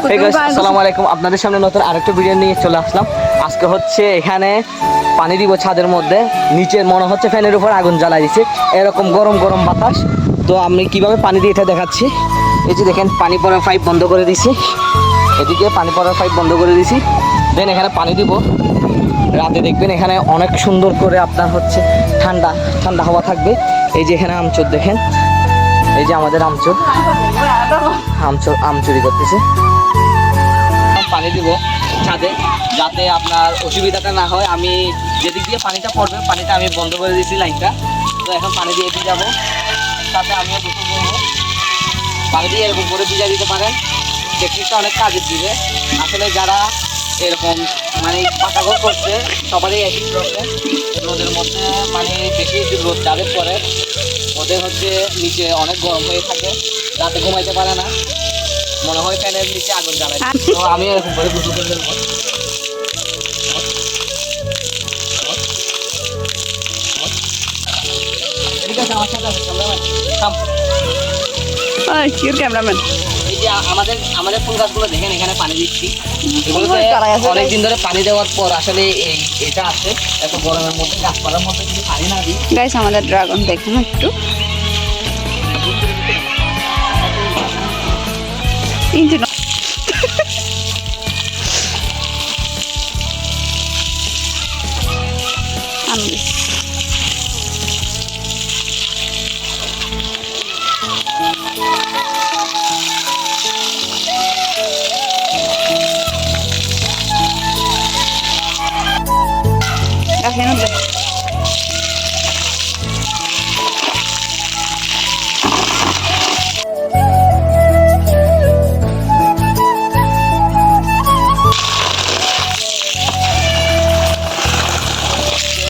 আসসালামু আলাইকুম, আপনাদের সামনে নতুন আরেকটা ভিডিও নিয়ে চলে আসলাম। আজকে হচ্ছে এখানে পানি দিব ছাদের মধ্যে, নিচে মনে হচ্ছে ফ্যানের উপর আগুন জ্বালাই দিচ্ছে, এরকম গরম গরম বাতাস। তো আমি কিভাবে পানি দিয়ে এটা দেখাচ্ছি। এই যে দেখেন, পানি পড়ার পাইপ বন্ধ করে দিছি, এদিকে পানি পড়ার পাইপ বন্ধ করে দিছি। দেন এখানে পানি দিব। রাতে দেখবেন এখানে অনেক সুন্দর করে আপনার হচ্ছে ঠান্ডা ঠান্ডা হাওয়া থাকবে। এই যে এখানে আমচুর দেখেন, এই যে আমাদের আমচুর আমচুরি করতেছে। পানি দিব ছাদে, যাতে আপনার অসুবিধাটা না হয়। আমি যেদিক দিয়ে পানিটা পড়বে, পানিটা আমি বন্ধ করে দিয়েছি লাইনটা। তো এখন পানি দিয়ে দিয়ে যাবো, তাতে আমিও গোসল করবো। পানি দিয়ে এরকম করে ভিজা দিতে পারেন, টেকনিকটা অনেক কাজে দিবে। আসলে যারা এরকম মানে পাকা ঘর করছে সবারই একই প্রবলেম। রোদের মধ্যে মানে বেশি রোদ যাদের পরে ওদের হচ্ছে নিচে অনেক গরম হয়ে থাকে, রাতে ঘুমাইতে পারে না, মনে হয় ফ্যানের নিচে আগুন জ্বালাই। তো আমি এরকম করে গোসল করে দেবো। ঠিক আছে, আমার সাথে আছে ক্যামেরাম্যান। এই যে আমাদের ফুল গাছগুলো দেখেন, এখানে পানি দিচ্ছি। এগুলোতে অনেকদিন ধরে পানি দেওয়ার পর আসলে এটা আছে। এত গরমের মধ্যে গাছপালার মধ্যে যদি পানি না দিই। গাইস, আমাদের ড্রাগন দেখুন একটু।